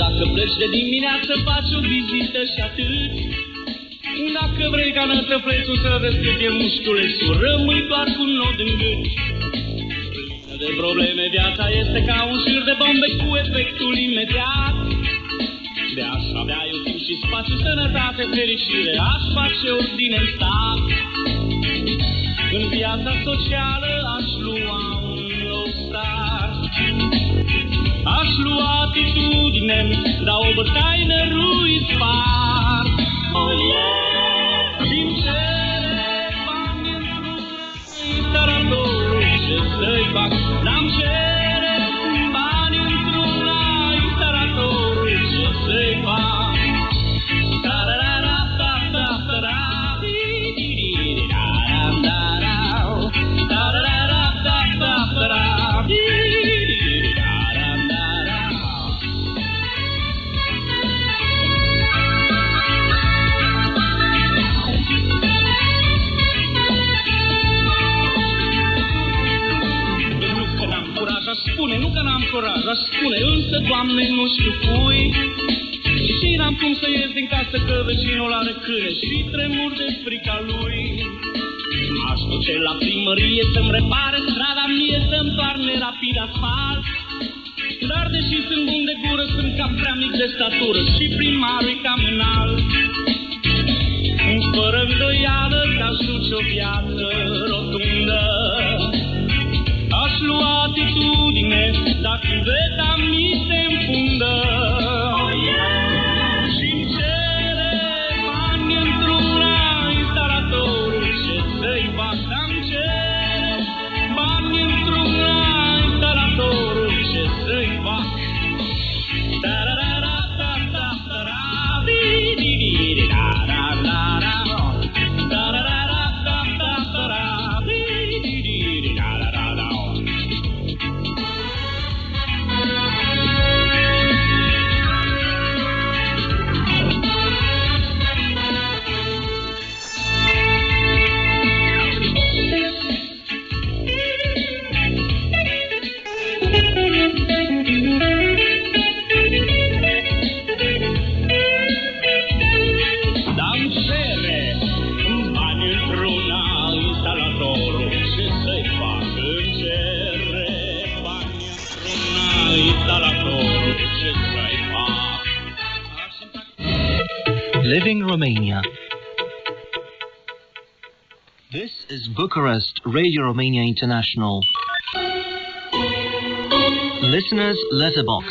dacă pleci de dimineață, faci o vizită și atât. Dacă vrei ca nătăflețul să vezi cât e mușculețul, rămâi doar cu un nod în gât. De probleme, viața este ca un șir de bombe cu efectul imediat. De aș avea eu timp și spațiu, sănătate, fericire, aș face ordine în stat. În viața socială aș lua un nou start. Aș lua atitudine, da o bătaie nărui spart. Oh yeah! Din cele bani într-un instalator, ce să-i fac? N-am cere bani într-un instalator, ce să-i fac? Spune, nu că n-am curaj, aș spune, însă, Doamne, nu știu cui. Și n-am cum să ies din casă că vecinul are câine și tremur de frica lui. Aș duce la primărie să-mi repare strada mie, să-mi toarne rapid asfalt. Dar deși sunt bun de gură, sunt cam prea mic de statură și primarul e cam înalt. Fără îndoială că-aș duce o viață rotundă. Aș lua atitudine, dacă veta mi se înfundă. Oh, yeah! Și-mi cere bani într-un instalator, ce să-i fac? Am cere bani într-un instalator, ce să-i fac? Living Romania. This is Bucharest Radio Romania International. Listeners' Letterbox.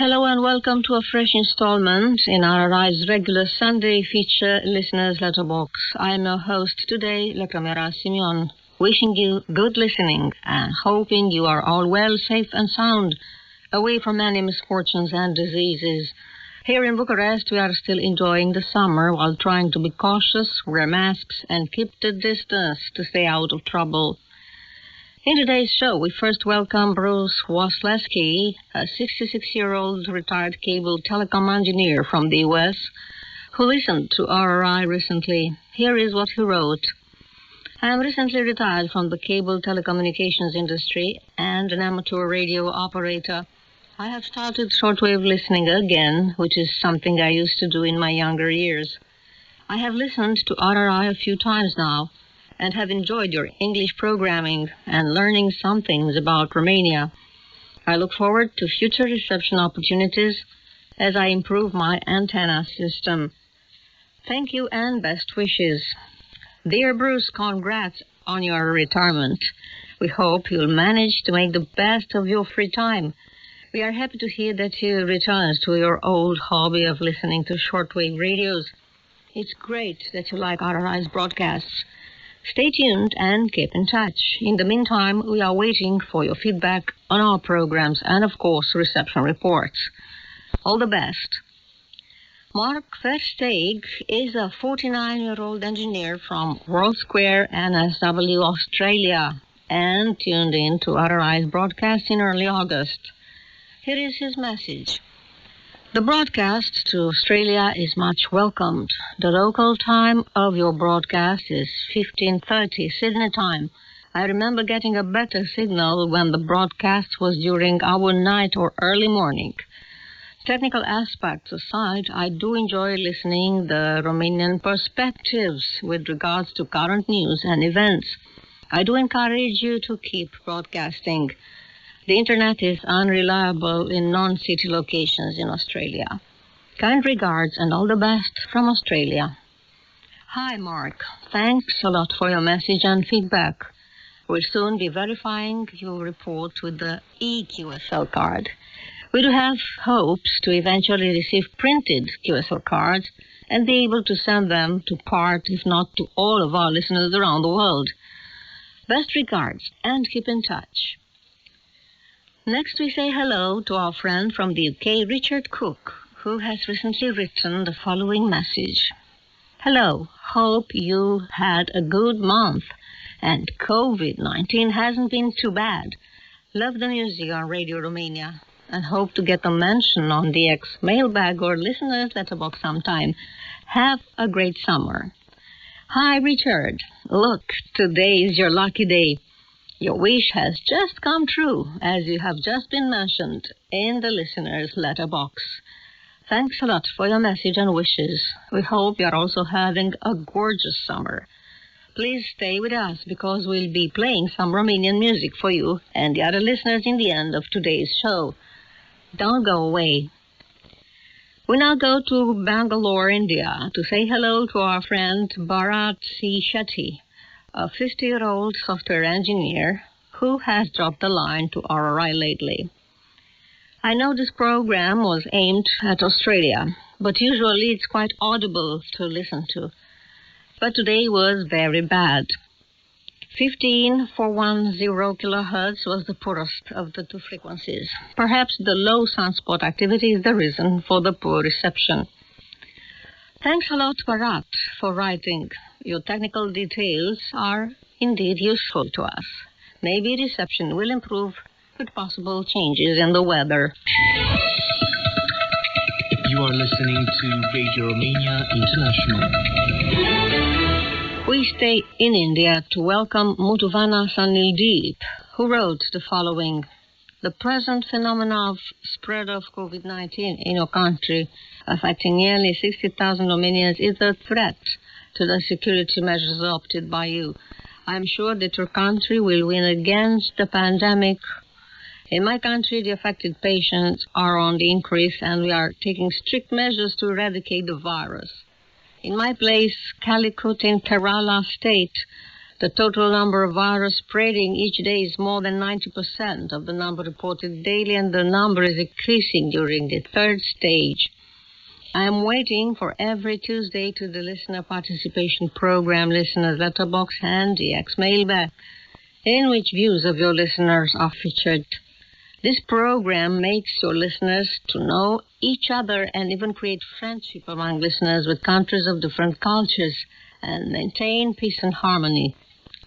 Hello and welcome to a fresh installment in RRI's regular Sunday feature Listeners Letterbox. I am your host today, Lecramera Simeon, wishing you good listening and hoping you are all well, safe and sound, away from any misfortunes and diseases. Here in Bucharest, we are still enjoying the summer while trying to be cautious, wear masks and keep the distance to stay out of trouble. In today's show, we first welcome Bruce Waslewski, a 66-year-old retired cable telecom engineer from the U.S., who listened to RRI recently. Here is what he wrote. I am recently retired from the cable telecommunications industry and an amateur radio operator. I have started shortwave listening again, which is something I used to do in my younger years. I have listened to RRI a few times now, and have enjoyed your English programming and learning some things about Romania. I look forward to future reception opportunities as I improve my antenna system. Thank you and best wishes. Dear Bruce, congrats on your retirement. We hope you'll manage to make the best of your free time. We are happy to hear that you returned to your old hobby of listening to shortwave radios. It's great that you like RRI's broadcasts. Stay tuned and keep in touch. In the meantime, we are waiting for your feedback on our programs and, of course, reception reports. All the best. Mark Versteeg is a 49-year-old engineer from World Square, NSW, Australia, and tuned in to RRI's broadcast in early August. Here is his message. The broadcast to Australia is much welcomed. The local time of your broadcast is 15:30 Sydney time. I remember getting a better signal when the broadcast was during our night or early morning. Technical aspects aside, I do enjoy listening the Romanian perspectives with regards to current news and events. I do encourage you to keep broadcasting. The internet is unreliable in non-city locations in Australia. Kind regards and all the best from Australia. Hi, Mark. Thanks a lot for your message and feedback. We'll soon be verifying your report with the eQSL card. We do have hopes to eventually receive printed QSL cards and be able to send them to part, if not to all of our listeners around the world. Best regards and keep in touch. Next we say hello to our friend from the UK, Richard Cook, who has recently written the following message. Hello, hope you had a good month and COVID-19 hasn't been too bad. Love the music on Radio Romania and hope to get a mention on the mailbag or listener's letterbox sometime. Have a great summer. Hi, Richard. Look, today is your lucky day. Your wish has just come true, as you have just been mentioned in the listener's letterbox. Thanks a lot for your message and wishes. We hope you're also having a gorgeous summer. Please stay with us because we'll be playing some Romanian music for you and the other listeners in the end of today's show. Don't go away. We now go to Bangalore, India, to say hello to our friend Bharat C. Shetty, a 50-year-old software engineer who has dropped the line to RRI lately. I know this program was aimed at Australia, but usually it's quite audible to listen to. But today was very bad. 15,410 kilohertz was the poorest of the two frequencies. Perhaps the low sunspot activity is the reason for the poor reception. Thanks a lot, Bharat, for writing. Your technical details are indeed useful to us. Maybe reception will improve with possible changes in the weather. You are listening to Radio Romania International. We stay in India to welcome Mutuvana Sanildeep, who wrote the following. The present phenomena of spread of COVID-19 in your country, affecting nearly 60,000 Romanians, is a threat to the security measures adopted by you. I am sure that your country will win against the pandemic. In my country, the affected patients are on the increase, and we are taking strict measures to eradicate the virus. In my place, Calicut in Kerala state, the total number of virus spreading each day is more than 90% of the number reported daily, and the number is increasing during the third stage. I am waiting for every Tuesday to the listener participation program, Listener's Letterbox and the mailbag, in which views of your listeners are featured. This program makes your listeners to know each other and even create friendship among listeners with countries of different cultures and maintain peace and harmony.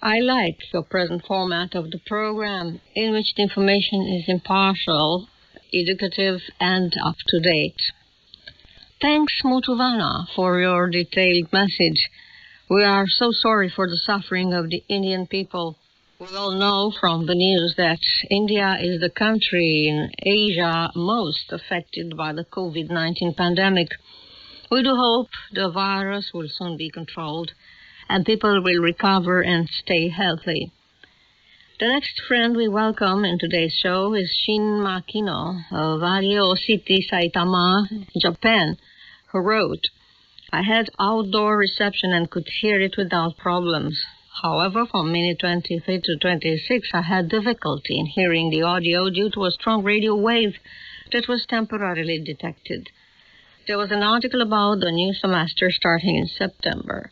I like your present format of the program, in which the information is impartial, educative, and up-to-date. Thanks, Mutuvana, for your detailed message. We are so sorry for the suffering of the Indian people. We all know from the news that India is the country in Asia most affected by the COVID-19 pandemic. We do hope the virus will soon be controlled and people will recover and stay healthy. The next friend we welcome in today's show is Shin Makino of Ario City, Saitama, Japan, who wrote, I had outdoor reception and could hear it without problems. However, from minute 23 to 26, I had difficulty in hearing the audio due to a strong radio wave that was temporarily detected. There was an article about the new semester starting in September.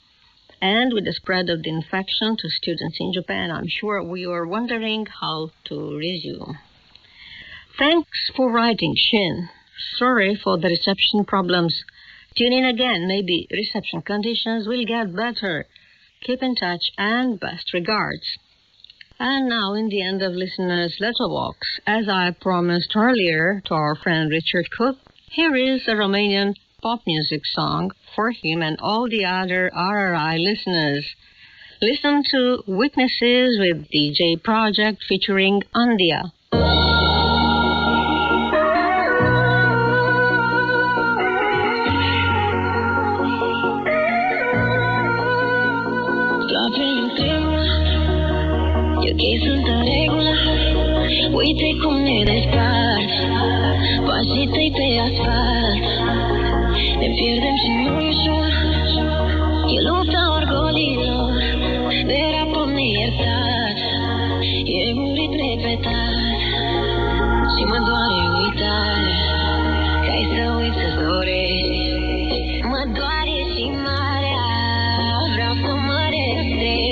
And with the spread of the infection to students in Japan, I'm sure we were wondering how to resume. Thanks for writing, Shin. Sorry for the reception problems. Tune in again. Maybe reception conditions will get better. Keep in touch and best regards. And now, in the end of Listener's Letterbox, as I promised earlier to our friend Richard Cook, here is a Romanian pop music song for him and all the other RRI listeners. Listen to Witnesses with DJ Project featuring Andia. Ei, sunt în regulă, uite cum ne despart, pașii tăi pe asfalt, ne pierdem și nu ușor, e lupta orgolilor, derapăm neiertat, e murit repetat, și mă doare uitare, că ai să uiți să dorești, mă doare și marea, vreau să mă restresc.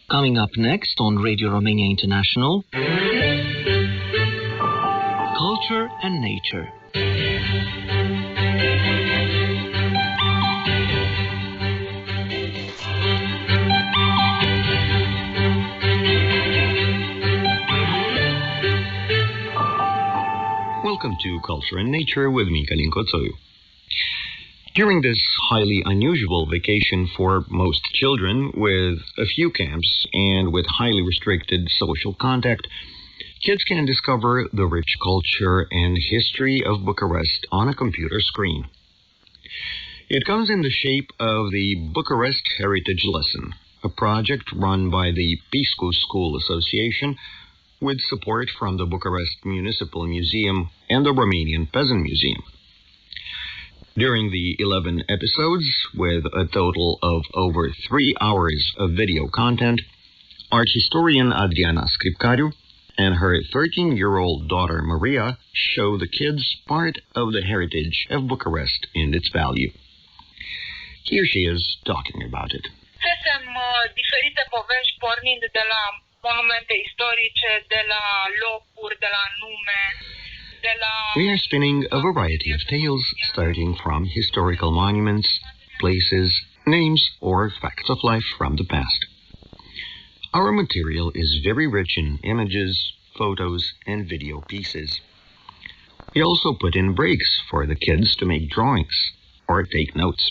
Coming up next on Radio Romania International, Culture and Nature. Welcome to Culture and Nature with me, Călin Coțoiu. During this highly unusual vacation for most children, with a few camps and with highly restricted social contact, kids can discover the rich culture and history of Bucharest on a computer screen. It comes in the shape of the Bucharest Heritage Lesson, a project run by the Piscu School Association with support from the Bucharest Municipal Museum and the Romanian Peasant Museum. During the 11 episodes, with a total of over 3 hours of video content, art historian Adriana Scripcariu and her 13-year-old daughter Maria show the kids part of the heritage of Bucharest and its value. Here she is talking about it. Fesem diferite povești pornind de la monumente istorice, de la locuri, de la nume. We are spinning a variety of tales, starting from historical monuments, places, names, or facts of life from the past. Our material is very rich in images, photos, and video pieces. We also put in breaks for the kids to make drawings or take notes.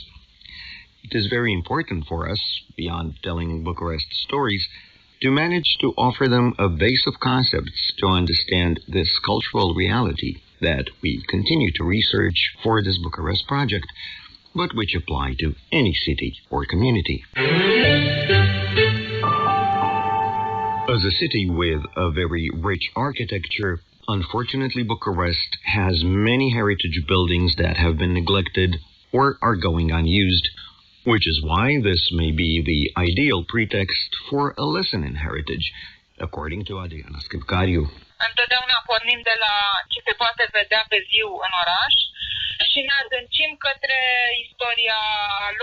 It is very important for us, beyond telling Bucharest stories, to manage to offer them a base of concepts to understand this cultural reality that we continue to research for this Bucharest project, but which apply to any city or community. As a city with a very rich architecture, unfortunately Bucharest has many heritage buildings that have been neglected or are going unused, which is why this may be the ideal pretext for a lesson in heritage, according to Adriana Scripcariu. Întotdeauna pornim de la ce se poate vedea pe ziu în oraș și ne adâncim către istoria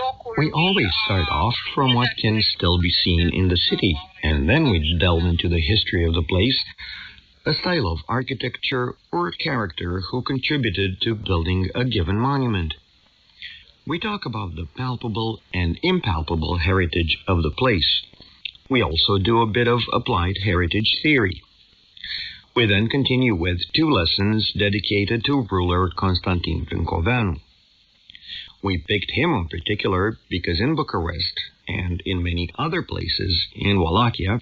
locului. We always start off from what can still be seen in the city, and then we delve into the history of the place, a style of architecture or character who contributed to building a given monument. We talk about the palpable and impalpable heritage of the place. We also do a bit of applied heritage theory. We then continue with 2 lessons dedicated to ruler Constantin Brâncoveanu. We picked him in particular because in Bucharest and in many other places in Wallachia,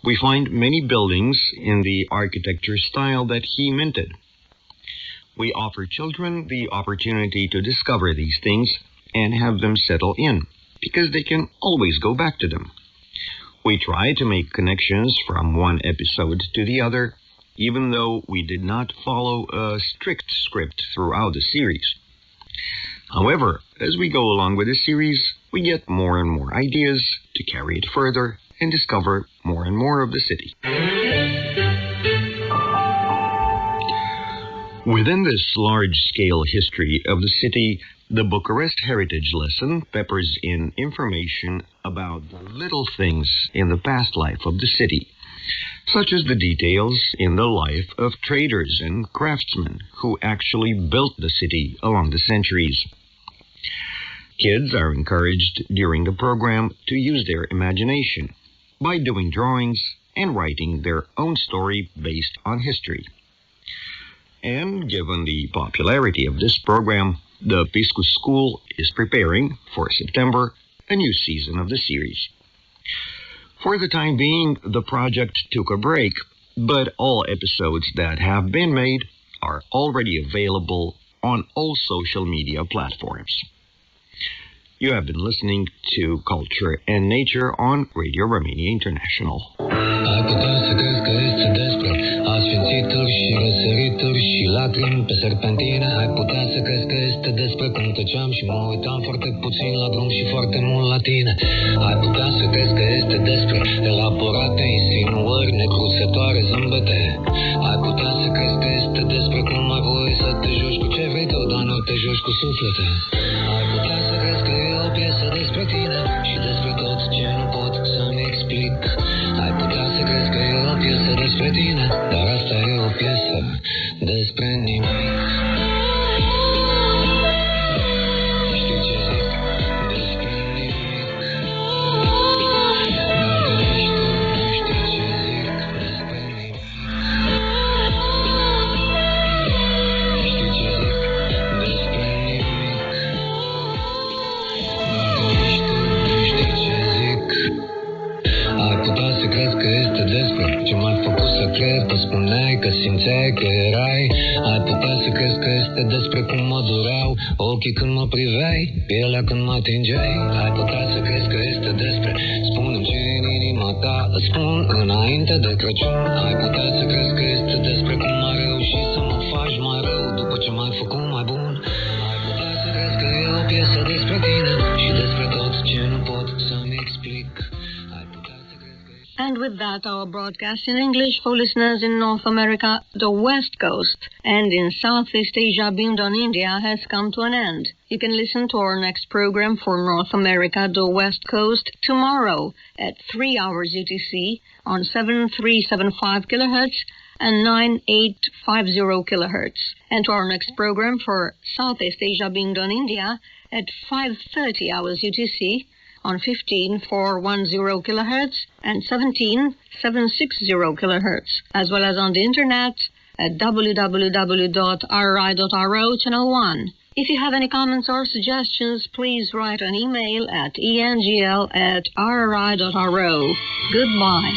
we find many buildings in the architecture style that he minted. We offer children the opportunity to discover these things and have them settle in, because they can always go back to them. We try to make connections from one episode to the other, even though we did not follow a strict script throughout the series. However, as we go along with the series, we get more and more ideas to carry it further and discover more and more of the city. Within this large-scale history of the city, the Bucharest Heritage Lesson peppers in information about the little things in the past life of the city, such as the details in the life of traders and craftsmen who actually built the city along the centuries. Kids are encouraged during the program to use their imagination by doing drawings and writing their own story based on history. And given the popularity of this program, the Piscu School is preparing, for September, a new season of the series. For the time being, the project took a break, but all episodes that have been made are already available on all social media platforms. You have been listening to Culture and Nature on Radio Romania International. Ai putea să crezi că este despre asfințituri și răsărituri și lacrimi pe serpentine. Ai putea să crezi că este despre cum tăceam și mă uitam foarte puțin la drum și foarte mult la tine. Ai putea să crezi că este despre elaborate insinuări necrusătoare zâmbete. Ai putea să crezi că este despre cum ai voie să te joci cu ce vrei tu, dar nu te joci cu suflete. Ai putea să crezi că e o piesă despre tine și despre tot ce nu pot să-mi explic. Ai putea să crezi că e o piesă despre tine, dar asta e o piesă despre nimic. Știi ce zic? Despre nimic. Dacă nici tu nu știi ce zic despre nimic. Știi ce zic? Despre nimic. Dacă nici tu nu știi ce zic. Ai putea să crezi că este despre ce m-ai făcut să cred, că spuneai că simțeai că erai. Ai putea să crezi că este despre cum mă dureau ochii când mă priveai, pielea când mă atingeai. Ai putea să crezi că este despre spune-mi ce în inima ta îți spun înainte de Crăciun. Ai putea să crezi că este despre cum ai reușit să mă faci mai rău după ce m-ai făcut mai bun. Ai putea să crezi că e o piesă despre tine și despre tot ce nu pot să-mi explic. And with that, our broadcast in English for listeners in North America, the West Coast, and in Southeast Asia beyond India has come to an end. You can listen to our next program for North America, the West Coast, tomorrow at 3 hours UTC on 7375 kHz and 9850 kHz. And to our next program for Southeast Asia beyond India at 5:30 hours UTC on 15410 kHz and 17760 kHz, as well as on the internet at www.rri.ro channel 1. If you have any comments or suggestions, please write an email at engl@rri.ro. Goodbye.